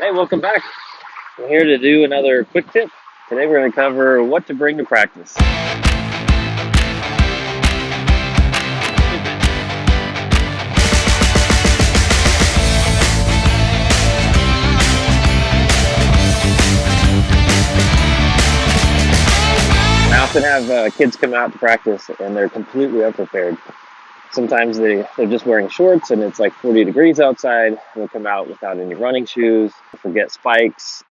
Hey, welcome back. We're here to do another quick tip. Today we're going to cover what to bring to practice. I often have kids come out to practice and they're completely unprepared. Sometimes they're just wearing shorts and it's like 40 degrees outside. They'll come out without any running shoes, forget spikes.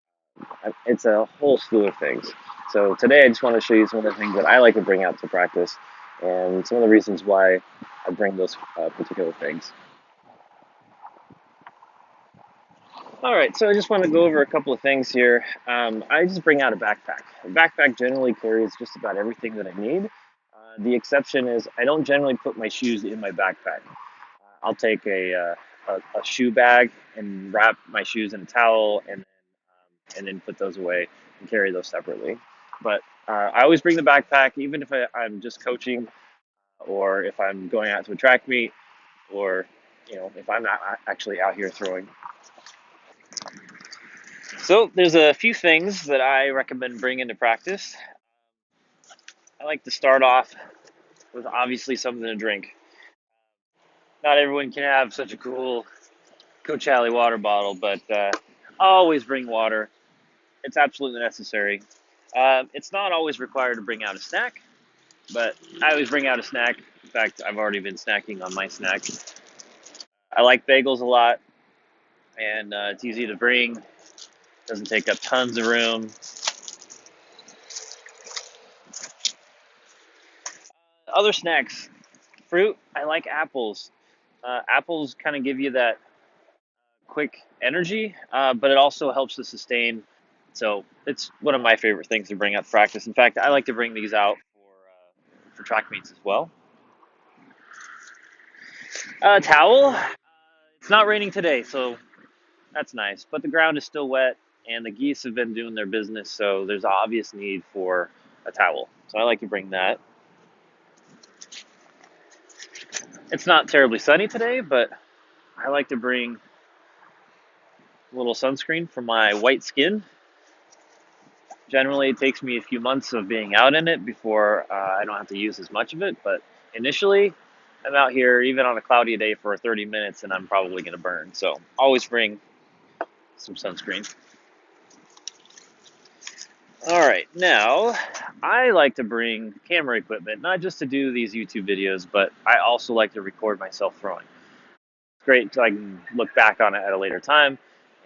It's a whole slew of things. So today I just want to show you some of the things that I like to bring out to practice and some of the reasons why I bring those particular things. All right, so I just want to go over a couple of things here. I just bring out a backpack. A backpack generally carries just about everything that I need. The exception is I don't generally put my shoes in my backpack. I'll take a shoe bag and wrap my shoes in a towel and then put those away and carry those separately. But I always bring the backpack, even if I'm just coaching or if I'm going out to a track meet or if I'm not actually out here throwing. So there's a few things that I recommend bringing to practice. I like to start off with obviously something to drink. Not everyone can have such a cool Coach Halley water bottle, but always bring water. It's absolutely necessary. It's not always required to bring out a snack, but I always bring out a snack. In fact, I've already been snacking on my snack. I like bagels a lot, and it's easy to bring. Doesn't take up tons of room. Other snacks, fruit. I like apples. Apples kind of give you that quick energy, but it also helps to sustain. So it's one of my favorite things to bring up to practice. In fact, I like to bring these out for track meets as well. Towel. It's not raining today, so that's nice. But the ground is still wet, and the geese have been doing their business, so there's an obvious need for a towel. So I like to bring that. It's not terribly sunny today, but I like to bring a little sunscreen for my white skin. Generally, it takes me a few months of being out in it before I don't have to use as much of it. But initially, I'm out here even on a cloudy day for 30 minutes and I'm probably going to burn. So always bring some sunscreen. All right, now I like to bring camera equipment, not just to do these YouTube videos, but I also like to record myself throwing. It's great so I can look back on it at a later time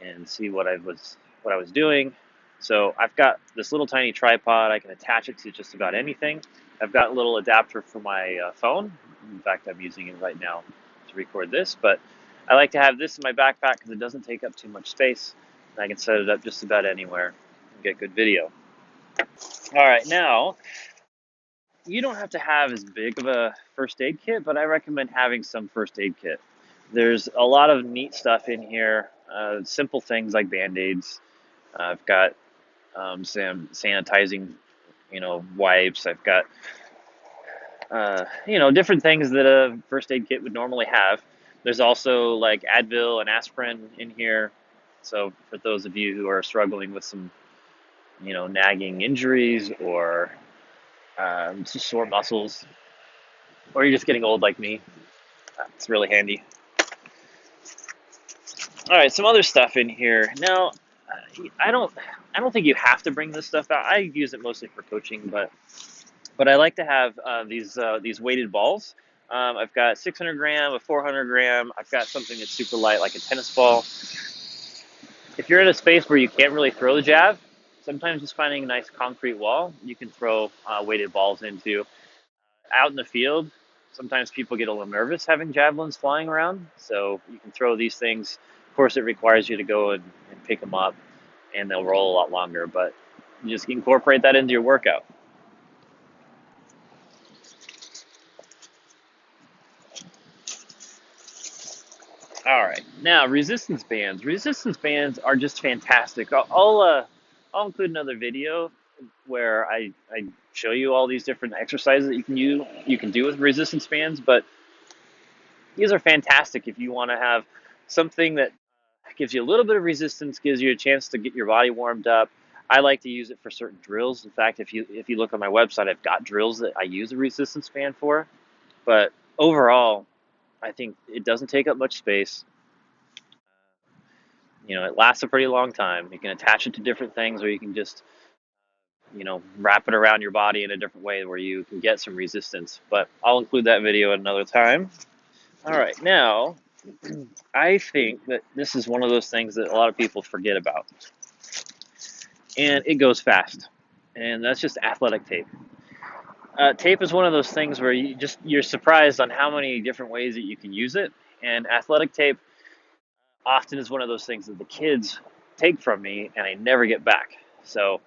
and see what I was doing. So I've got this little tiny tripod. I can attach it to just about anything. I've got a little adapter for my phone. In fact, I'm using it right now to record this. But I like to have this in my backpack because it doesn't take up too much space. And I can set it up just about anywhere and get good video. All right, now you don't have to have as big of a first aid kit, but I recommend having some first aid kit. There's a lot of neat stuff in here. Simple things like band-aids. I've got some sanitizing, wipes. I've got, different things that a first aid kit would normally have. There's also like Advil and aspirin in here. So for those of you who are struggling with some, nagging injuries or some sore muscles, or you're just getting old like me, it's really handy. All right, some other stuff in here. Now, I don't, I don't think you have to bring this stuff out. I use it mostly for coaching, but I like to have these weighted balls. I've got 600 gram, a 400 gram. I've got something that's super light, like a tennis ball. If you're in a space where you can't really throw the jab, sometimes just finding a nice concrete wall you can throw weighted balls into. Out in the field, sometimes people get a little nervous having javelins flying around, so you can throw these things. Of course, it requires you to go and pick them up, and they'll roll a lot longer, but you just incorporate that into your workout. All right, now resistance bands. Resistance bands are just fantastic. I'll include another video where I show you all these different exercises that you can do with resistance bands, but these are fantastic if you want to have something that gives you a little bit of resistance, gives you a chance to get your body warmed up. I like to use it for certain drills. In fact, if you look on my website, I've got drills that I use a resistance band for. But overall, I think it doesn't take up much space. It lasts a pretty long time. You can attach it to different things, or you can just wrap it around your body in a different way where you can get some resistance. But I'll include that video at another time. All right, now I think that this is one of those things that a lot of people forget about, and it goes fast, and that's just athletic tape. Tape is one of those things where you're surprised on how many different ways that you can use it, and athletic tape often is one of those things that the kids take from me and I never get back. So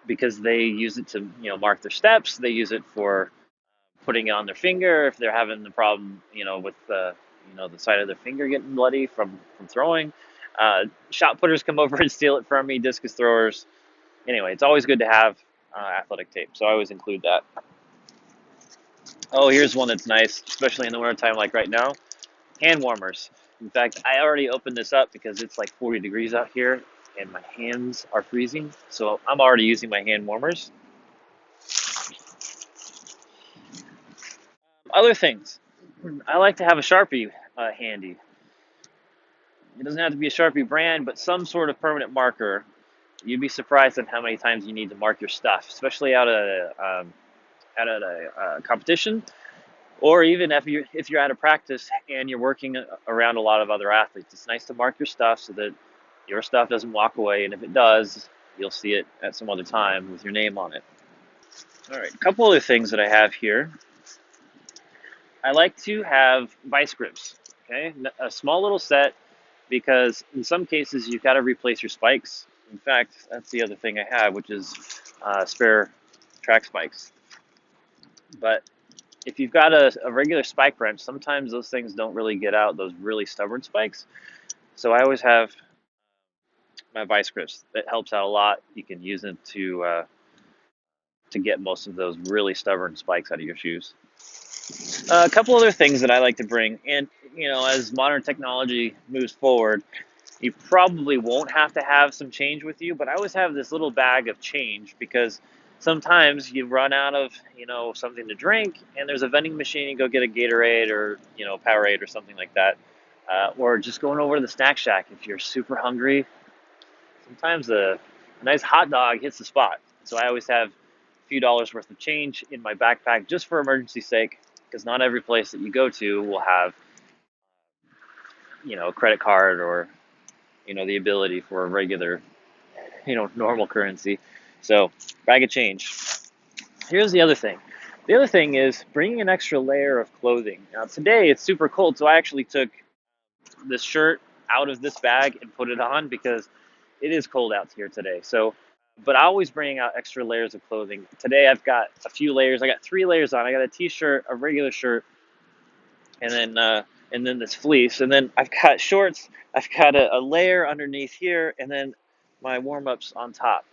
because they use it to mark their steps, they use it for putting it on their finger if they're having the problem with the side of their finger getting bloody from throwing. Shot putters come over and steal it from me, discus throwers. Anyway, it's always good to have athletic tape, so I always include that. Oh, here's one that's nice, especially in the wintertime like right now. Hand warmers. In fact, I already opened this up because it's like 40 degrees out here and my hands are freezing. So I'm already using my hand warmers. Other things. I like to have a Sharpie handy. It doesn't have to be a Sharpie brand, but some sort of permanent marker. You'd be surprised at how many times you need to mark your stuff, especially out at a competition. Or even if you're at a practice and you're working around a lot of other athletes, it's nice to mark your stuff so that your stuff doesn't walk away. And if it does, you'll see it at some other time with your name on it. All right, a couple other things that I have here. I like to have vice grips, okay? A small little set, because in some cases you've got to replace your spikes. In fact, that's the other thing I have, which is spare track spikes. But if you've got a regular spike wrench, sometimes those things don't really get out, those really stubborn spikes. So I always have my vice grips. That helps out a lot. You can use them to get most of those really stubborn spikes out of your shoes. A couple other things that I like to bring, and as modern technology moves forward, you probably won't have to have some change with you, but I always have this little bag of change because sometimes you run out of, something to drink, and there's a vending machine. You go get a Gatorade or, Powerade or something like that, or just going over to the snack shack if you're super hungry. Sometimes a nice hot dog hits the spot. So I always have a few dollars worth of change in my backpack just for emergency sake, because not every place that you go to will have, a credit card or, the ability for a regular, normal currency. So, bag of change. Here's the other thing. The other thing is bringing an extra layer of clothing. Now, today it's super cold, so I actually took this shirt out of this bag and put it on because it is cold out here today. So, but I always bring out extra layers of clothing. Today I've got a few layers. I got 3 layers on. I got a t-shirt, a regular shirt, and then this fleece. And then I've got shorts. I've got a layer underneath here, and then my warm-ups on top.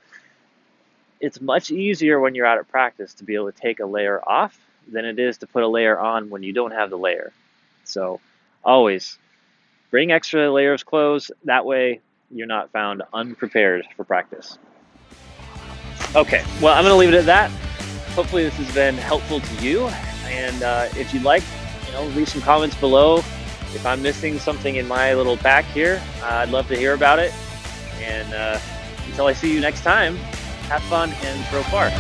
It's much easier when you're out at practice to be able to take a layer off than it is to put a layer on when you don't have the layer. So always bring extra layers of clothes. That way you're not found unprepared for practice. Okay, well, I'm going to leave it at that. Hopefully this has been helpful to you. And if you'd like, leave some comments below. If I'm missing something in my little pack here, I'd love to hear about it. And until I see you next time, have fun and throw far.